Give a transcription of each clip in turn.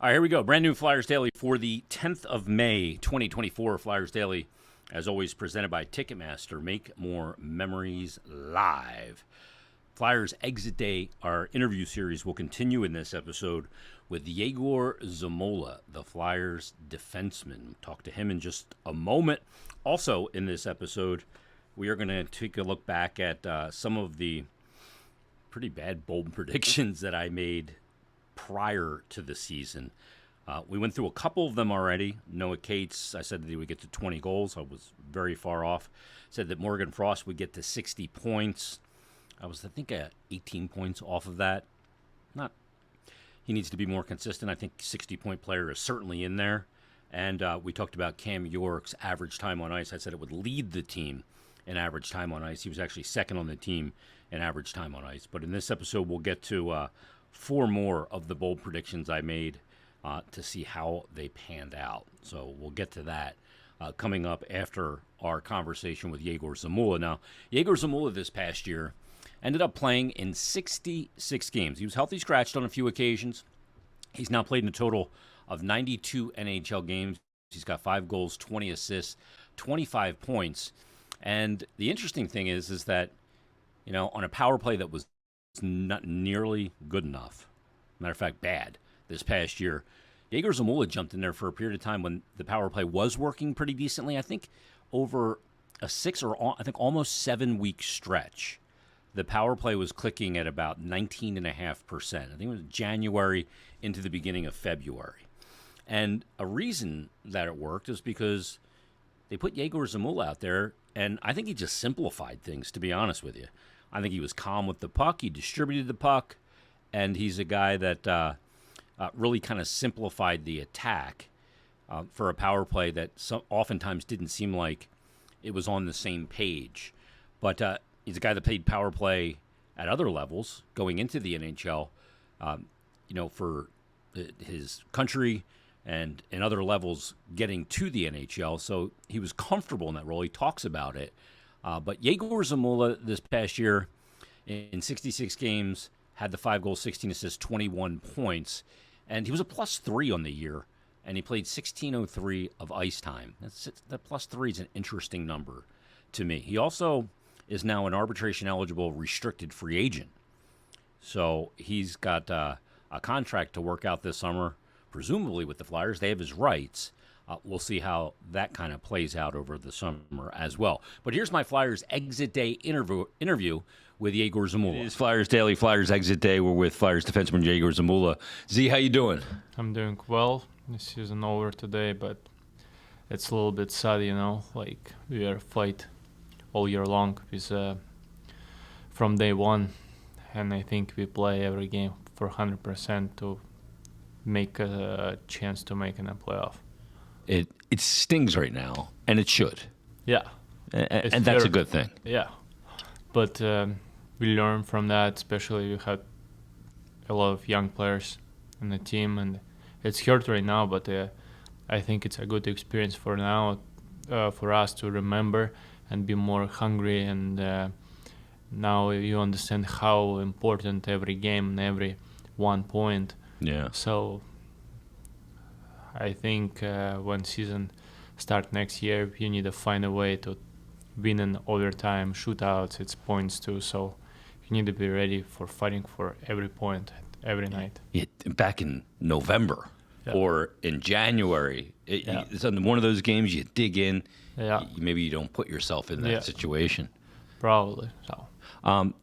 All right, here we go. Brand new Flyers Daily for the 10th of May, 2024. Flyers Daily, as always, presented by Ticketmaster. Make more memories live. Flyers Exit Day, our interview series, will continue in this episode with Yegor Zamula, the Flyers defenseman. We'll talk to him in just a moment. Also, in this episode, we are going to take a look back at some of the pretty bad bold predictions that I made prior to the season. We went through a couple of them already. Noah Cates, I said that he would get to 20 goals. I was very far off. Said that Morgan Frost would get to 60 points. I was, 18 points off of that. He needs to be more consistent. I think 60-point player is certainly in there. And we talked about Cam York's average time on ice. I said it would lead the team in average time on ice. He was actually second on the team in average time on ice. But in this episode, we'll get to 4 more of the bold predictions I made to see how they panned out. So we'll get to that coming up after our conversation with Yegor Zamula. Now, Yegor Zamula this past year ended up playing in 66 games. He was healthy scratched on a few occasions. He's now played in a total of 92 NHL games. He's got 5 goals, 20 assists, 25 points. And the interesting thing is that, on a power play that was not nearly good enough, matter of fact, bad, this past year, Yegor Zamula jumped in there for a period of time when the power play was working pretty decently. I think over a 6 or almost 7-week stretch, the power play was clicking at about 19.5%. I think it was January into the beginning of February. And a reason that it worked is because they put Yegor Zamula out there, and I think he just simplified things, to be honest with you. I think he was calm with the puck. He distributed the puck, and he's a guy that really kind of simplified the attack for a power play that oftentimes didn't seem like it was on the same page. But he's a guy that played power play at other levels going into the NHL, for his country and in other levels getting to the NHL. So he was comfortable in that role. He talks about it. But Yegor Zamula this past year in 66 games had the 5 goals, 16 assists, 21 points. And he was a +3 on the year, and he played 1603 of ice time. That +3 is an interesting number to me. He also is now an arbitration-eligible restricted free agent. So he's got a contract to work out this summer, presumably with the Flyers. They have his rights. We'll see how that kind of plays out over the summer as well. But here's my Flyers Exit Day interview with Yegor Zamula. It is Flyers Daily, Flyers Exit Day. We're with Flyers defenseman Yegor Zamula. Z, how you doing? I'm doing well. The season over today, but it's a little bit sad, like we are fight all year long with from day one, and I think we play every game for 100% to make a chance to make in a playoff. It stings right now, and it should. Yeah. And that's a good thing. Yeah. But we learn from that, especially we had a lot of young players in the team, and it's hurt right now, but I think it's a good experience for now, for us to remember and be more hungry, and now you understand how important every game and every 1 point. Yeah. So I think when season start next year, you need to find a way to win in overtime, shootouts, it's points too. So you need to be ready for fighting for every point every night. Yeah, back in November or in January, it's one of those games you dig in. Yeah. Maybe you don't put yourself in that situation. Probably. So.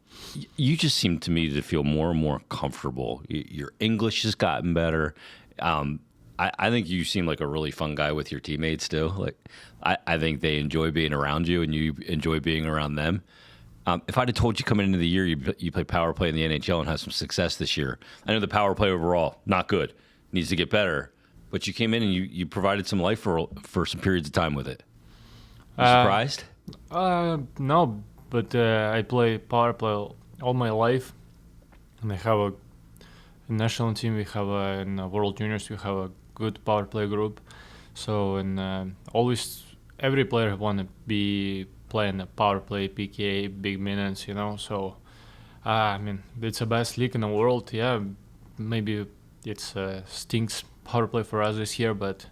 You just seem to me to feel more and more comfortable. Your English has gotten better. I think you seem like a really fun guy with your teammates too. Like, I think they enjoy being around you, and you enjoy being around them. If I'd have told you coming into the year you play power play in the NHL and have some success this year, I know the power play overall not good, needs to get better, but you came in and you provided some life for some periods of time with it. You surprised? No, but I play power play all my life, and I have a national team. We have in World Juniors we have a good power play group. So and always every player want to be playing a power play, PK, big minutes, So I mean it's the best league in the world. Yeah, maybe It's stinks power play for us this year, but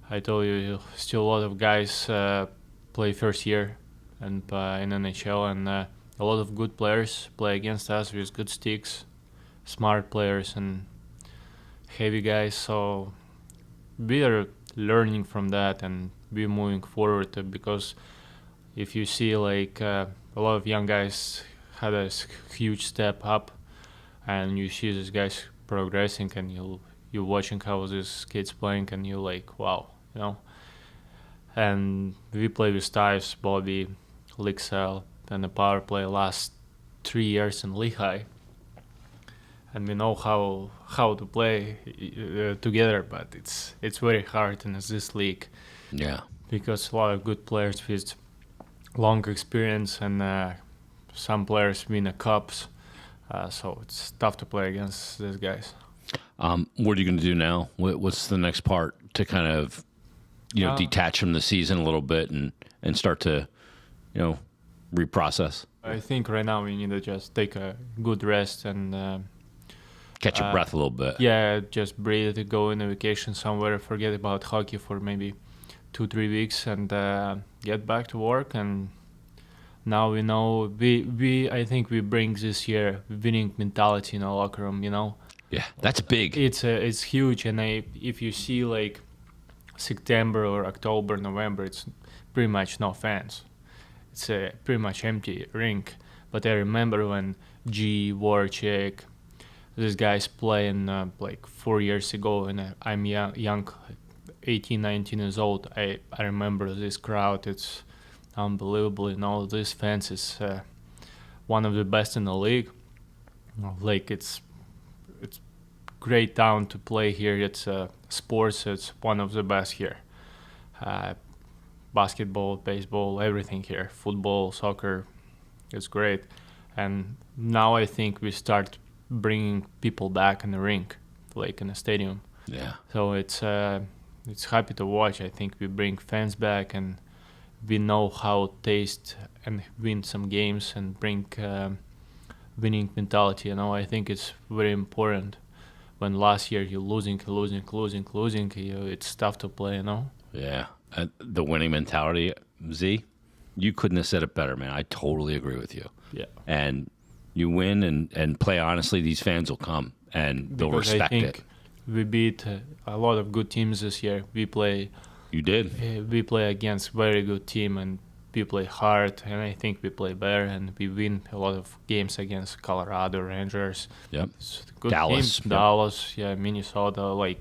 I told you, still a lot of guys play first year and in NHL, and a lot of good players play against us with good sticks, smart players and heavy guys. So we are learning from that and we moving forward because if you see like a lot of young guys had a huge step up, and you see these guys progressing, and you're watching how these kids playing, and you're like, wow, you know. And we play with Stives, Bobby, Lixel, and the power play last 3 years in Lehigh, and we know how to play together. But it's very hard in this league. Yeah, Because a lot of good players with long experience, and some players win the cups, so it's tough to play against these guys. what are you going to do now? What's the next part to kind of, detach from the season a little bit and start to, reprocess? I think right now we need to just take a good rest and Catch your breath a little bit. yeah, just breathe, go on a vacation somewhere, forget about hockey for maybe 2-3 weeks, and get back to work. And now we know we I think we bring this year winning mentality in our locker room. Yeah, that's big. It's huge, and if you see like September or October, November, it's pretty much no fans. It's a pretty much empty rink. But I remember when Warchek, these guys playing like 4 years ago, and I'm young, 18, 19 years old. I remember this crowd. It's unbelievable. These fans is one of the best in the league. Like it's great town to play here. It's sports. It's one of the best here. Basketball, baseball, everything here. Football, soccer. It's great. And now I think we start bringing people back in the rink, like in the stadium. Yeah. So it's happy to watch. I think we bring fans back, and we know how to taste and win some games and bring winning mentality. I think it's very important. When last year you're losing, it's tough to play. Yeah. The winning mentality, Z, you couldn't have said it better, man. I totally agree with you. Yeah. And you win and play honestly, these fans will come and they'll Because respect I think it. we beat a lot of good teams this year. We play against very good team, and we play hard, and I think we play better, and we win a lot of games against Colorado, Rangers. Yep. Good Dallas. teams. Dallas, Minnesota,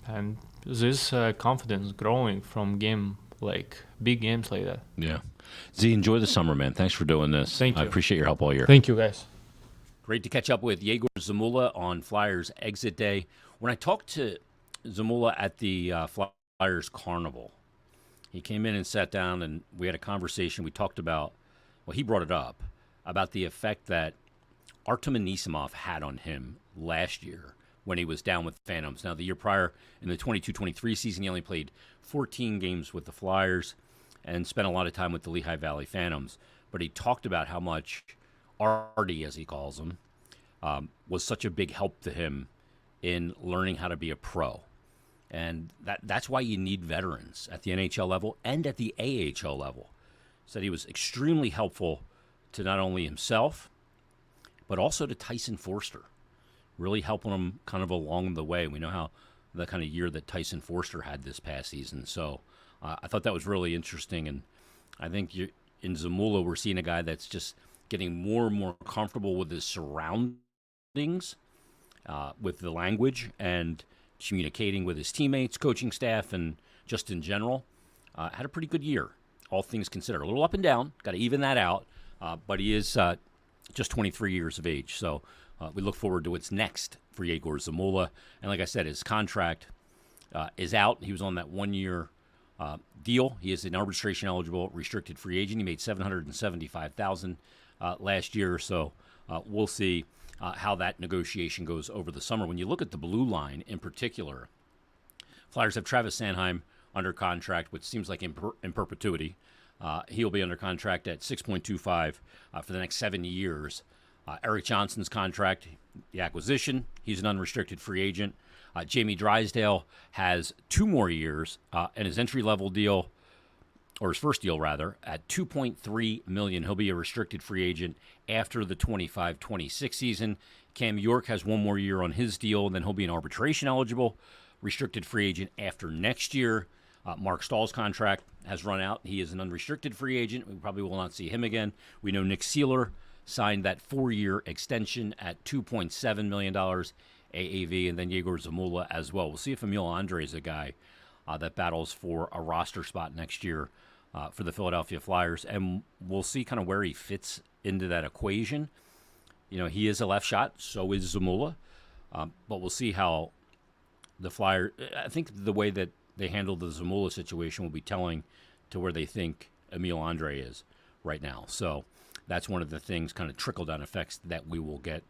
and this confidence growing from big games like that. Yeah. Z, enjoy the summer, man. Thanks for doing this. Thank you. I appreciate your help all year. Thank you, guys. Great to catch up with Yegor Zamula on Flyers Exit Day. When I talked to Zamula at the Flyers Carnival, he came in and sat down, and we had a conversation. We talked about, he brought it up, about the effect that Artem Anisimov had on him last year when he was down with the Phantoms. Now, the year prior, in the 22-23 season, he only played 14 games with the Flyers and spent a lot of time with the Lehigh Valley Phantoms. But he talked about how much Artie, as he calls him, was such a big help to him in learning how to be a pro. And that's why you need veterans at the NHL level and at the AHL level. Said he was extremely helpful to not only himself, but also to Tyson Forster, really helping him kind of along the way. We know how the kind of year that Tyson Forster had this past season. So I thought that was really interesting. And I think in Zamula, we're seeing a guy that's just getting more and more comfortable with his surroundings, with the language, and communicating with his teammates, coaching staff, and just in general. Had a pretty good year, all things considered. A little up and down, got to even that out, but he is just 23 years of age. So we look forward to what's next for Yegor Zamula. And like I said, his contract is out. He was on that 1-year deal. He is an arbitration-eligible restricted free agent. He made $775,000 last year, so we'll see how that negotiation goes over the summer. When you look at the blue line in particular, Flyers have Travis Sanheim under contract, which seems like in perpetuity. He'll be under contract at $6.25 for the next 7 years. Eric Johnson's contract, the acquisition, he's an unrestricted free agent. Jamie Drysdale has 2 more years, and his entry-level deal, or his first deal rather, at $2.3 million. He'll be a restricted free agent after the 25-26 season. Cam York has 1 more year on his deal, and then he'll be an arbitration eligible restricted free agent after next year. Mark Stahl's contract has run out. He is an unrestricted free agent. We probably will not see him again. We know Nick Seeler signed that 4-year extension at $2.7 million AAV, and then Yegor Zamula as well. We'll see if Emil Andre is a guy that battles for a roster spot next year for the Philadelphia Flyers, and we'll see kind of where he fits into that equation. You know, he is a left shot, so is Zamula, but we'll see how the Flyers, I think the way that they handle the Zamula situation will be telling to where they think Emil Andre is right now. So that's one of the things, kind of trickle-down effects that we will get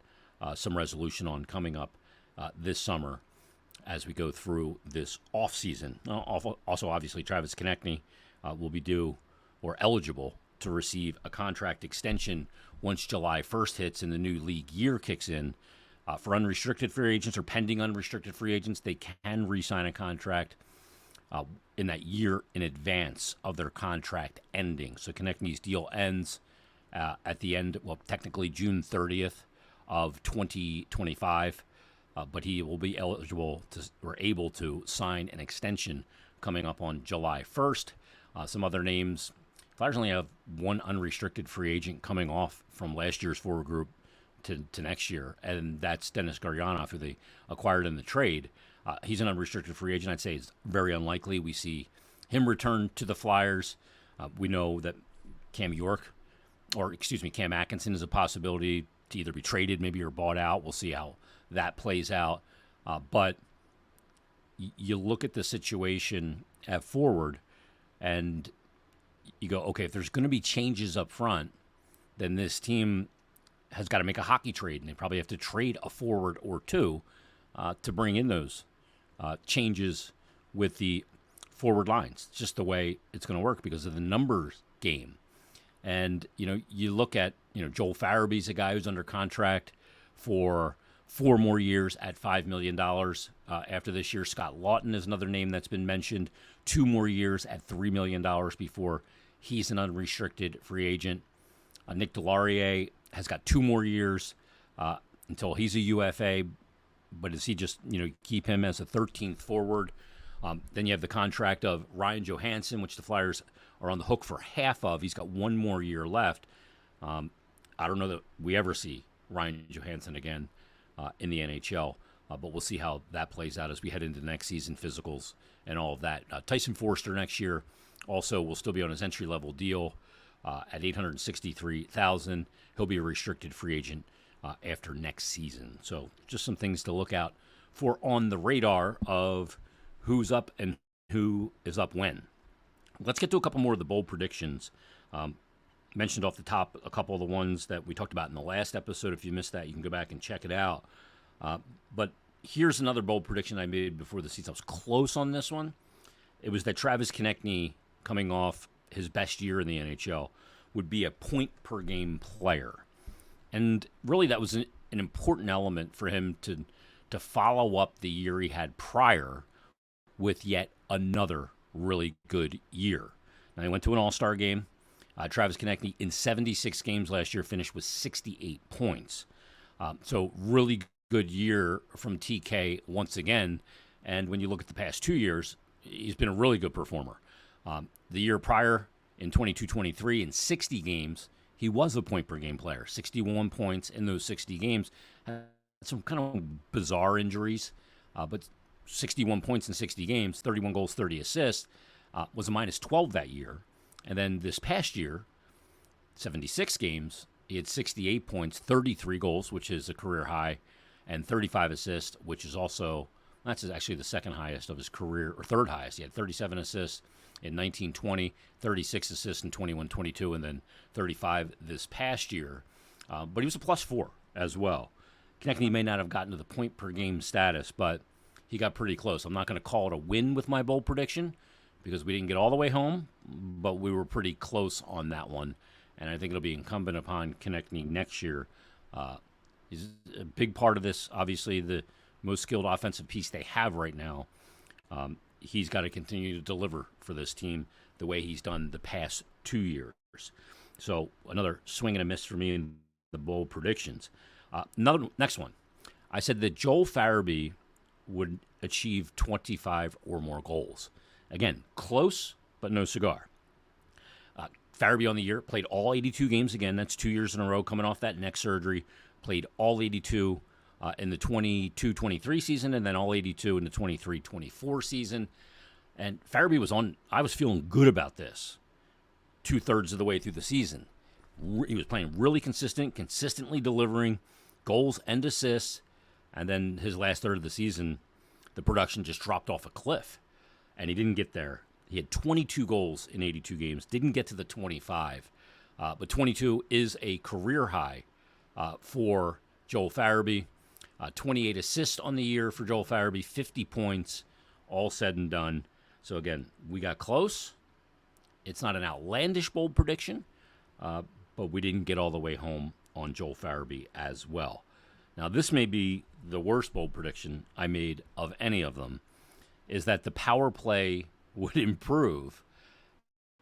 some resolution on coming up this summer as we go through this offseason. Also, obviously, Travis Konechny will be due or eligible to receive a contract extension once July 1st hits and the new league year kicks in. For unrestricted free agents or pending unrestricted free agents, they can re-sign a contract in that year in advance of their contract ending. So Konechny's deal ends at the end, well, technically June 30th of 2025, but he will be eligible to or able to sign an extension coming up on July 1st. Some other names: Flyers only have 1 unrestricted free agent coming off from last year's forward group to next year, and that's Denis Gurianov, who they acquired in the trade. He's an unrestricted free agent. I'd say it's very unlikely we see him return to the Flyers. We know that Cam Atkinson is a possibility to either be traded, maybe, or bought out. We'll see how that plays out. But you look at the situation at forward, and you go, okay, if there's going to be changes up front, then this team has got to make a hockey trade, and they probably have to trade a forward or 2 to bring in those changes with the forward lines. It's just the way it's going to work because of the numbers game. And, you know, you look at, Joel Farabee's a guy who's under contract for 4 more years at $5 million after this year. Scott Lawton is another name that's been mentioned. 2 more years at $3 million before he's an unrestricted free agent. Nick Delarier has got 2 more years until he's a UFA. But does he just, keep him as a 13th forward? Then you have the contract of Ryan Johansson, which the Flyers are on the hook for half of. He's got 1 more year left. I don't know that we ever see Ryan Johansson again in the NHL, but we'll see how that plays out as we head into the next season, physicals and all of that. Tyson Forster next year also will still be on his entry-level deal at $863,000. He'll be a restricted free agent after next season. So just some things to look out for on the radar of who's up and who is up when. Let's get to a couple more of the bold predictions. Mentioned off the top a couple of the ones that we talked about in the last episode. If you missed that, you can go back and check it out. But here's another bold prediction I made before the season. I was close on this one. It was that Travis Konechny, coming off his best year in the NHL, would be a point-per-game player. And really that was an important element for him to follow up the year he had prior with yet another really good year. Now, he went to an All-Star game. Travis Konechny, in 76 games last year, finished with 68 points. So really good year from TK once again. And when you look at the past 2 years, he's been a really good performer. The year prior, in 22-23, in 60 games, he was a point-per-game player, 61 points in those 60 games. Had some kind of bizarre injuries, but 61 points in 60 games, 31 goals, 30 assists, was a minus 12 that year. And then this past year, 76 games, he had 68 points, 33 goals, which is a career high, and 35 assists, which is also, that's actually the second highest of his career, or third highest. He had 37 assists in 19-20, 36 assists in 21-22, and then 35 this past year. But he was a +4 as well. Konechny may not have gotten to the point-per-game status, but he got pretty close. I'm not going to call it a win with my bold prediction because we didn't get all the way home, but we were pretty close on that one. And I think it'll be incumbent upon Konechny next year He's a big part of this. Obviously, the most skilled offensive piece they have right now. He's got to continue to deliver for this team the way he's done the past 2 years. So another swing and a miss for me in the bold predictions. Next one. I said that Joel Farabee would achieve 25 or more goals. Again, close, but no cigar. Farabee on the year played all 82 games again. That's 2 years in a row coming off that neck surgery. Played all 82 in the 22-23 season and then all 82 in the 23-24 season. And Farabee was on, I was feeling good about this 2/3 of the way through the season. He was playing really consistently delivering goals and assists. And then his last third of the season, the production just dropped off a cliff. And he didn't get there. He had 22 goals in 82 games, didn't get to the 25. But 22 is a career high for Joel Farabee. 28 assists on the year for Joel Farabee, 50 points, all said and done. So again, we got close. It's not an outlandish bold prediction, but we didn't get all the way home on Joel Farabee as well. Now, this may be the worst bold prediction I made of any of them, is that the power play would improve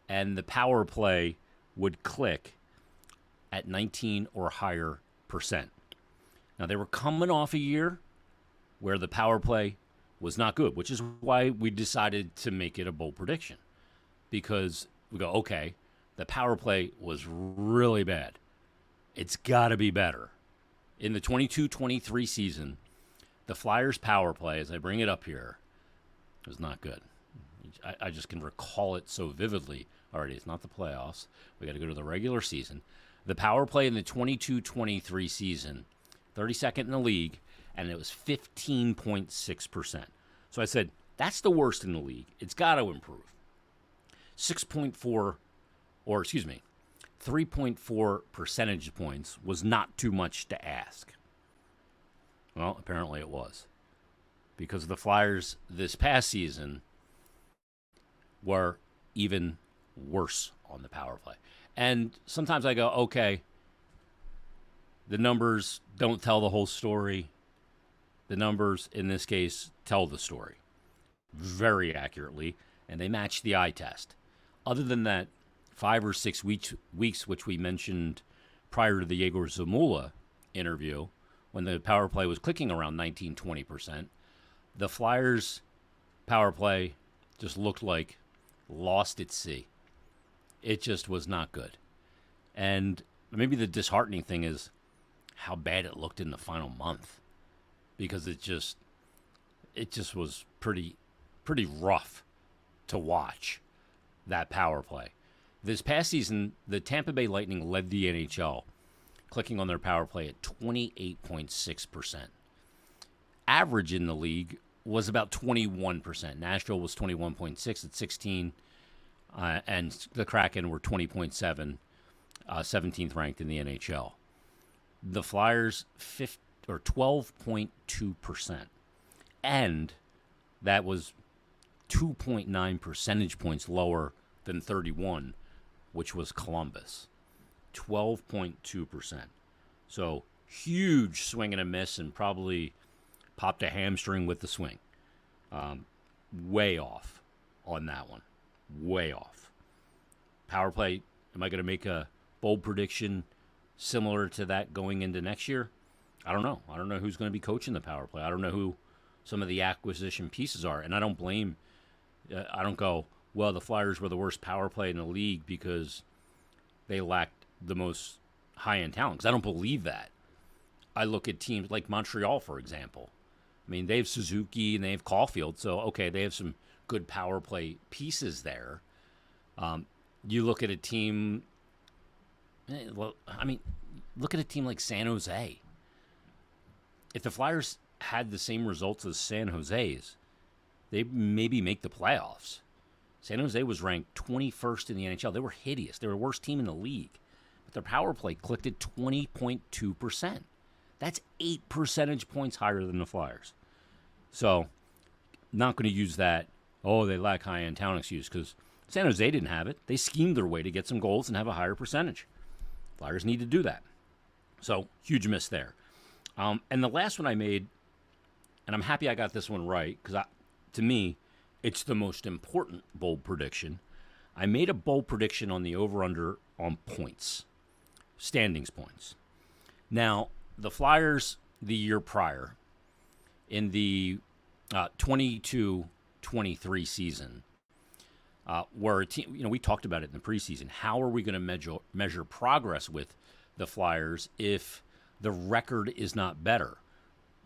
and the power play would click at 19 or higher percent. Now, they were coming off a year where the power play was not good, which is why we decided to make it a bold prediction. Because we go, okay, the power play was really bad. It's got to be better. In the 22-23 season, the Flyers' power play, as I bring it up here, was not good. I just can recall it so vividly already. It's not the playoffs. We got to go to the regular season. The power play in the 22-23 season, 32nd in the league, and it was 15.6%. So I said, that's the worst in the league. It's got to improve. 3.4 percentage points was not too much to ask. Well, apparently it was. Because the Flyers this past season were even worse on the power play. And sometimes I go, okay, the numbers don't tell the whole story. The numbers, in this case, tell the story very accurately, and they match the eye test. Other than that 5 or 6 weeks, which we mentioned prior to the Yegor Zamula interview, when the power play was clicking around 19-20%, the Flyers' power play just looked like lost at sea. It just was not good. And maybe the disheartening thing is how bad it looked in the final month, because it just was pretty rough to watch, that power play. This past season, the Tampa Bay Lightning led the NHL, clicking on their power play at 28.6%. Average in the league was about 21%. Nashville was 21.6 at 16, and the Kraken were 20.7, 17th ranked in the NHL. The Flyers 12.2%, and that was 2.9 percentage points lower than 31, which was Columbus. 12.2%. So huge swing and a miss, and probably popped a hamstring with the swing. Way off on that one. Way off. Power play, am I going to make a bold prediction similar to that going into next year? I don't know. I don't know who's going to be coaching the power play. I don't know who some of the acquisition pieces are. And I don't blame, I don't go, well, the Flyers were the worst power play in the league because they lacked the most high-end talent. Because I don't believe that. I look at teams like Montreal, for example. I mean, they have Suzuki and they have Caulfield. So, okay, they have some good power play pieces there. You look at a team, look at a team like San Jose. If the Flyers had the same results as San Jose's, they maybe make the playoffs. San Jose was ranked 21st in the NHL. They were hideous. They were the worst team in the league. But their power play clicked at 20.2%. That's 8 percentage points higher than the Flyers. So, not going to use that, they lack high-end talent excuse, because San Jose didn't have it. They schemed their way to get some goals and have a higher percentage. Flyers need to do that. So huge miss there. And the last one I made, and I'm happy I got this one right because to me, it's the most important bold prediction. I made a bold prediction on the over/under on points, standings points. Now, the Flyers the year prior, in the 22-23 season, were a team. We talked about it in the preseason. How are we going to measure progress with the Flyers if the record is not better?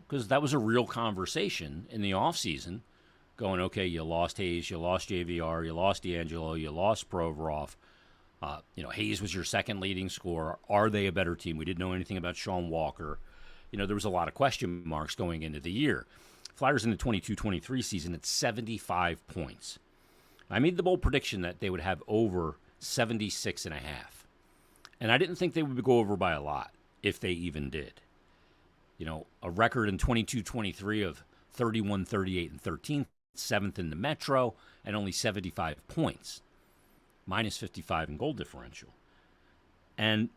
Because that was a real conversation in the offseason, going, okay, you lost Hayes, you lost JVR, you lost D'Angelo, you lost Provorov. Hayes was your second leading scorer. Are they a better team? We didn't know anything about Sean Walker. There was a lot of question marks going into the year. Flyers in the 22-23 season at 75 points. I made the bold prediction that they would have over 76.5. And I didn't think they would go over by a lot, if they even did. A record in 22-23 of 31, 38, and 13th, 7th in the Metro, and only 75 points, minus 55 in goal differential. And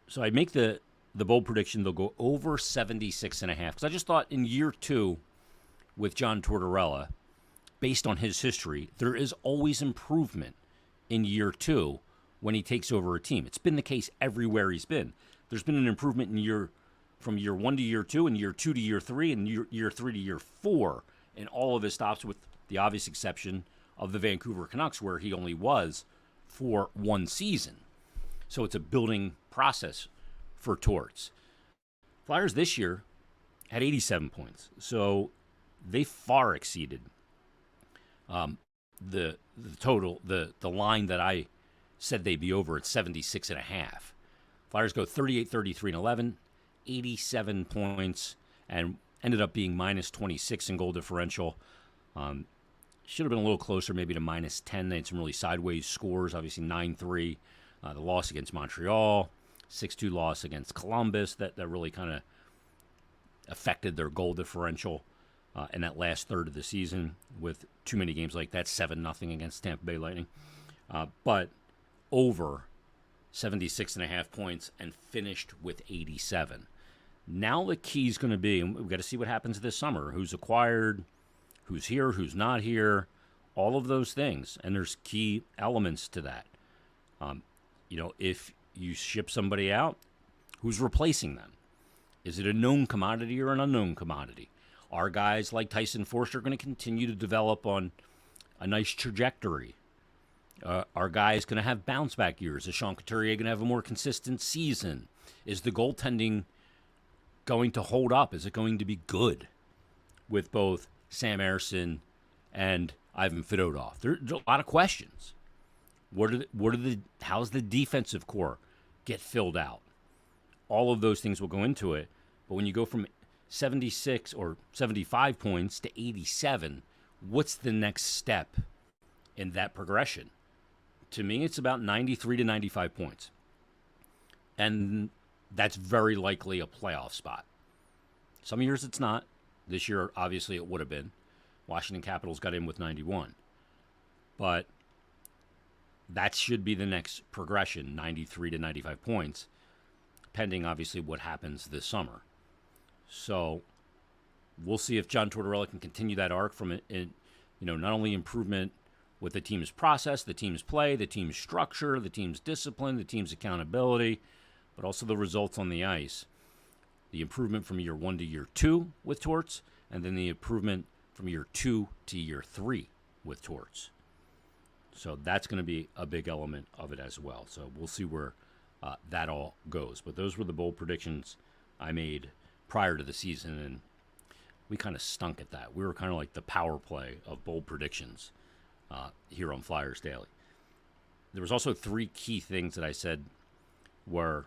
so I make the bold prediction they'll go over 76.5, because I just thought in year 2 with John Tortorella, based on his history, there is always improvement in year 2 when he takes over a team. It's been the case everywhere he's been. There's been an improvement from year 1 to year 2, and year 2 to year 3, and year 3 to year 4 in all of his stops, with the obvious exception of the Vancouver Canucks, where he only was for one season. So it's a building process for Torts. Flyers this year had 87 points, so they far exceeded the total, the line that I said they'd be over at 76.5. Flyers go 38, 33, and 11, 87 points, and ended up being minus 26 in goal differential. Should have been a little closer, maybe to minus 10. They had some really sideways scores, obviously 9-3. The loss against Montreal, 6-2 loss against Columbus, that really kind of affected their goal differential in that last third of the season with too many games like that, 7-0 against Tampa Bay Lightning. But over 76.5 points and finished with 87. Now the key is going to be, and we've got to see what happens this summer, who's acquired, who's here, who's not here, all of those things. And there's key elements to that. If you ship somebody out, who's replacing them? Is it a known commodity or an unknown commodity? Are guys like Tyson Foerster going to continue to develop on a nice trajectory? Are guys going to have bounce-back years? Is Sean Couturier going to have a more consistent season? Is the goaltending going to hold up? Is it going to be good with both Sam Ersson and Ivan Fedotov? There's a lot of questions. How's the defensive core get filled out? All of those things will go into it. But when you go from 76 or 75 points to 87, what's the next step in that progression? To me, it's about 93 to 95 points. And that's very likely a playoff spot. Some years it's not. This year, obviously, it would have been. Washington Capitals got in with 91. But that should be the next progression, 93 to 95 points, pending, obviously, what happens this summer. So we'll see if John Tortorella can continue that arc from not only improvement with the team's process, the team's play, the team's structure, the team's discipline, the team's accountability, but also the results on the ice. The improvement from year 1 to year 2 with Torts, and then the improvement from year 2 to year 3 with Torts. So that's going to be a big element of it as well. So we'll see where that all goes. But those were the bold predictions I made prior to the season, and we kind of stunk at that. We were kind of like the power play of bold predictions here on Flyers Daily. There was also 3 key things that I said were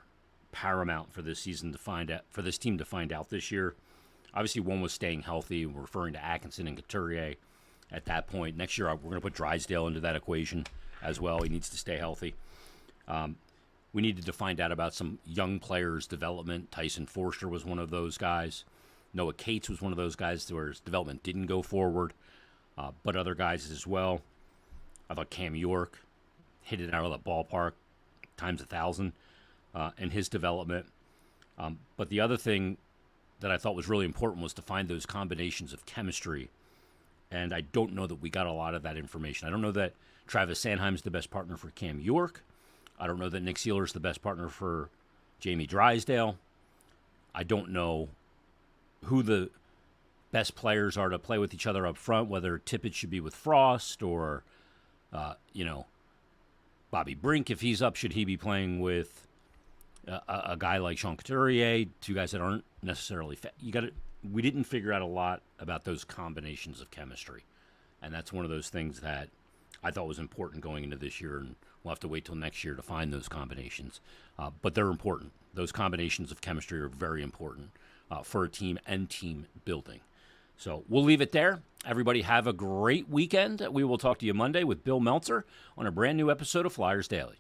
paramount for this season to find out, for this team to find out this year. Obviously, one was staying healthy. We're referring to Atkinson and Couturier at that point. Next year, we're going to put Drysdale into that equation as well. He needs to stay healthy. We needed to find out about some young players' development. Tyson Foerster was one of those guys. Noah Cates was one of those guys where his development didn't go forward, but other guys as well. I thought Cam York hit it out of the ballpark times 1,000 in his development. But the other thing that I thought was really important was to find those combinations of chemistry. And I don't know that we got a lot of that information. I don't know that Travis Sanheim's the best partner for Cam York. I don't know that Nick Seeler's the best partner for Jamie Drysdale. I don't know who the best players are to play with each other up front, whether Tippett should be with Frost or, Bobby Brink, if he's up, should he be playing with a guy like Sean Couturier, two guys that aren't necessarily we didn't figure out a lot about those combinations of chemistry. And that's one of those things that I thought was important going into this year, and we'll have to wait till next year to find those combinations. But they're important. Those combinations of chemistry are very important for a team and team building. So we'll leave it there. Everybody have a great weekend. We will talk to you Monday with Bill Meltzer on a brand new episode of Flyers Daily.